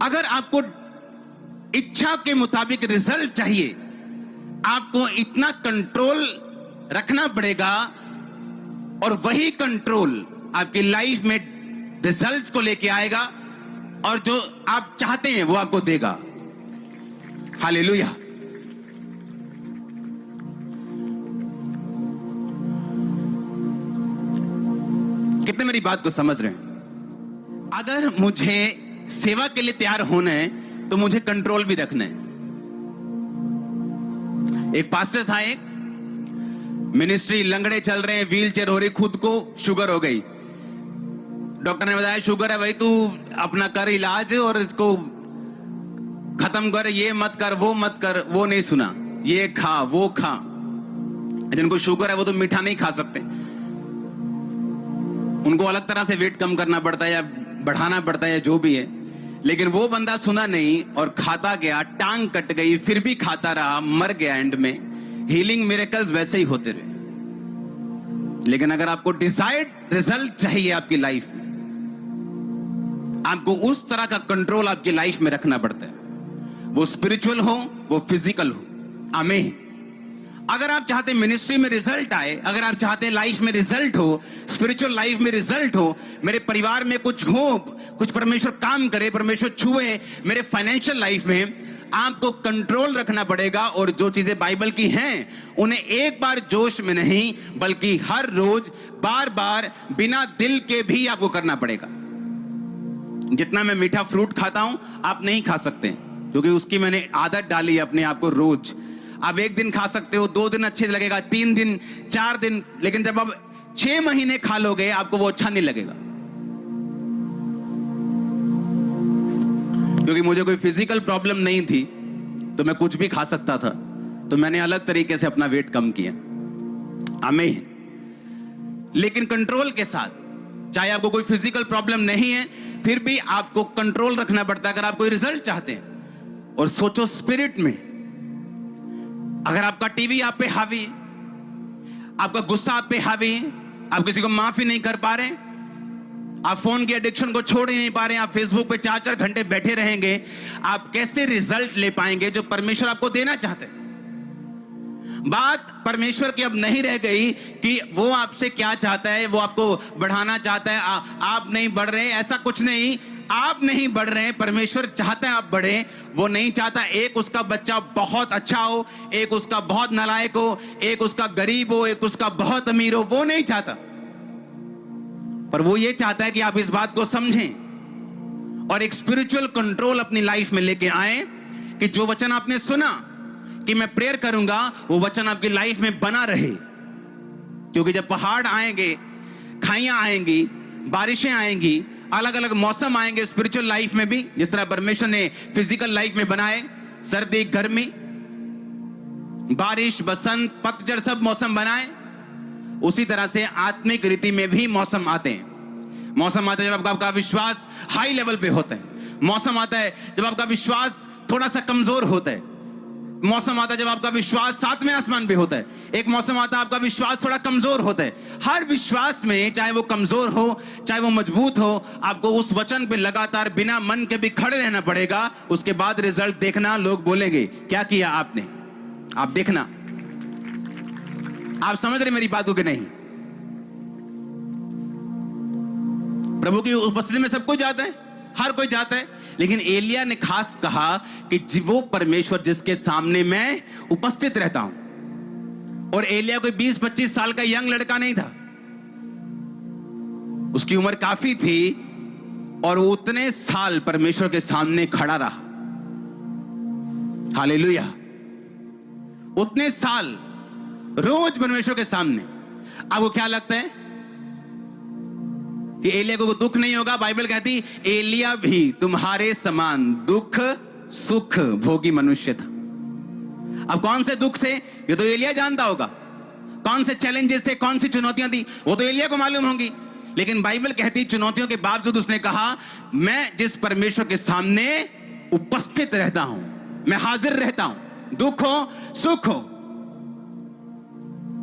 अगर आपको इच्छा के मुताबिक रिजल्ट चाहिए, आपको इतना कंट्रोल रखना पड़ेगा और वही कंट्रोल आपकी लाइफ में रिजल्ट्स को लेके आएगा और जो आप चाहते हैं वो आपको देगा। हालेलुया। कितने मेरी बात को समझ रहे हैं? अगर मुझे सेवा के लिए तैयार होना है तो मुझे कंट्रोल भी रखना है। एक पास्टर था, एक मिनिस्ट्री लंगड़े चल रहे हैं, व्हील चेयर हो रही, खुद को शुगर हो गई। डॉक्टर ने बताया शुगर है भाई, तू अपना कर इलाज और इसको खत्म कर, ये मत कर वो मत कर। वो नहीं सुना, ये खा वो खा। जिनको शुगर है वो तो मीठा नहीं खा सकते, उनको अलग तरह से वेट कम करना पड़ता है या बढ़ाना पड़ता है या जो भी है। लेकिन वो बंदा सुना नहीं और खाता गया, टांग कट गई, फिर भी खाता रहा, मर गया एंड में। हीलिंग मिरेकल्स वैसे ही होते रहे। लेकिन अगर आपको डिजायर्ड रिजल्ट चाहिए आपकी लाइफ में, आपको उस तरह का कंट्रोल आपकी लाइफ में रखना पड़ता है, वो स्पिरिचुअल हो वो फिजिकल हो। आमीन। अगर आप चाहते हैं मिनिस्ट्री में रिजल्ट आए, अगर आप चाहते हैं लाइफ में रिजल्ट हो, स्पिरिचुअल लाइफ में रिजल्ट हो, मेरे परिवार में कुछ हो, कुछ परमेश्वर काम करे, परमेश्वर छुए मेरे फाइनेंशियल लाइफ में, आपको कंट्रोल रखना पड़ेगा। और जो चीजें बाइबल की हैं उन्हें एक बार जोश में नहीं बल्कि हर रोज बार बार बिना दिल के भी आपको करना पड़ेगा। जितना मैं मीठा फ्रूट खाता हूं आप नहीं खा सकते, क्योंकि उसकी मैंने आदत डाली अपने आप को रोज। आप एक दिन खा सकते हो, 2 दिन अच्छे लगेगा, 3 दिन 4 दिन, लेकिन जब आप 6 महीने खा लोगे आपको वो अच्छा नहीं लगेगा। क्योंकि मुझे कोई फिजिकल प्रॉब्लम नहीं थी तो मैं कुछ भी खा सकता था, तो मैंने अलग तरीके से अपना वेट कम किया। आमीन। लेकिन कंट्रोल के साथ, चाहे आपको कोई फिजिकल प्रॉब्लम नहीं है फिर भी आपको कंट्रोल रखना पड़ता है अगर आप कोई रिजल्ट चाहते हैं। और सोचो स्पिरिट में, अगर आपका टीवी आप पे हावी है, आपका गुस्सा आप पे हावी है, आप किसी को माफी नहीं कर पा रहे, आप फोन की एडिक्शन को छोड़ ही नहीं पा रहे, आप फेसबुक पे 4-4 घंटे बैठे रहेंगे, आप कैसे रिजल्ट ले पाएंगे जो परमेश्वर आपको देना चाहते हैं? बात परमेश्वर की अब नहीं रह गई कि वो आपसे क्या चाहता है, वो आपको बढ़ाना चाहता है, आप नहीं बढ़ रहे, ऐसा कुछ नहीं। आप नहीं बढ़ रहे, परमेश्वर चाहता है आप बढ़े। वो नहीं चाहता एक उसका बच्चा बहुत अच्छा हो, एक उसका बहुत नालायक हो, एक उसका गरीब हो, एक उसका बहुत अमीर हो, वो नहीं चाहता। पर वो ये चाहता है कि आप इस बात को समझें और एक स्पिरिचुअल कंट्रोल अपनी लाइफ में लेके आए कि जो वचन आपने सुना कि मैं प्रेयर करूंगा वो वचन आपकी लाइफ में बना रहे। क्योंकि जब पहाड़ आएंगे, खाइयां आएंगी, बारिशें आएंगी, अलग अलग मौसम आएंगे स्पिरिचुअल लाइफ में भी, जिस तरह परमेश्वर ने फिजिकल लाइफ में बनाए, सर्दी गर्मी बारिश बसंत पतझड़ सब मौसम बनाए, उसी तरह से आत्मिक रीति में भी मौसम आते हैं। मौसम आता है जब आपका विश्वास हाई लेवल पे होता है, मौसम आता है जब आपका विश्वास थोड़ा सा कमजोर होता है, मौसम आता है जब आपका विश्वास 7वें आसमान पे होता है, एक मौसम आता है आपका विश्वास थोड़ा कमजोर होता है। हर विश्वास में, चाहे वो कमजोर हो चाहे वो मजबूत हो, आपको उस वचन पे लगातार बिना मन के भी खड़े रहना पड़ेगा। उसके बाद रिजल्ट देखना, लोग बोलेंगे क्या किया आपने, आप देखना। आप समझ रहे मेरी बातों के नहीं? प्रभु की उपस्थिति में सब कुछ जाता है, हर कोई जाता है, लेकिन एलिया ने खास कहा कि वो परमेश्वर जिसके सामने मैं उपस्थित रहता हूं। और एलिया कोई 20-25 साल का यंग लड़का नहीं था, उसकी उम्र काफी थी और वो उतने साल परमेश्वर के सामने खड़ा रहा। हालेलुया। उतने साल रोज परमेश्वर के सामने। आपको क्या लगता है कि एलिया को दुख नहीं होगा? बाइबल कहती एलिया भी तुम्हारे समान दुख सुख भोगी मनुष्य था। अब कौन से दुख थे ये तो एलिया जानता होगा, कौन से चैलेंजेस थे, कौन सी चुनौतियां थी वो तो एलिया को मालूम होंगी। लेकिन बाइबल कहती चुनौतियों के बावजूद उसने कहा मैं जिस परमेश्वर के सामने उपस्थित रहता हूं, मैं हाजिर रहता हूं, दुख हो सुख हो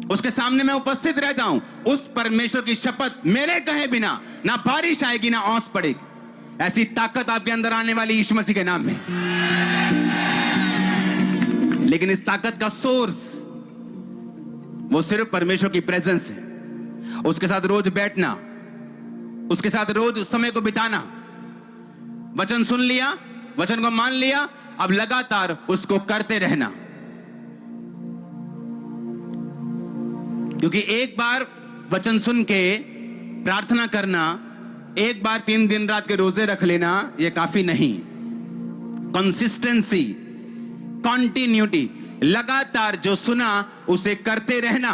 उसके सामने मैं उपस्थित रहता हूं। उस परमेश्वर की शपथ, मेरे कहे बिना ना बारिश आएगी ना ओस पड़ेगी। ऐसी ताकत आपके अंदर आने वाली यीशु मसीह के नाम में। लेकिन इस ताकत का सोर्स वो सिर्फ परमेश्वर की प्रेजेंस है। उसके साथ रोज बैठना, उसके साथ रोज समय को बिताना। वचन सुन लिया, वचन को मान लिया, अब लगातार उसको करते रहना। क्योंकि एक बार वचन सुन के प्रार्थना करना, एक बार 3 दिन रात के रोजे रख लेना, यह काफी नहीं। कंसिस्टेंसी, कॉन्टिन्यूटी, लगातार जो सुना उसे करते रहना।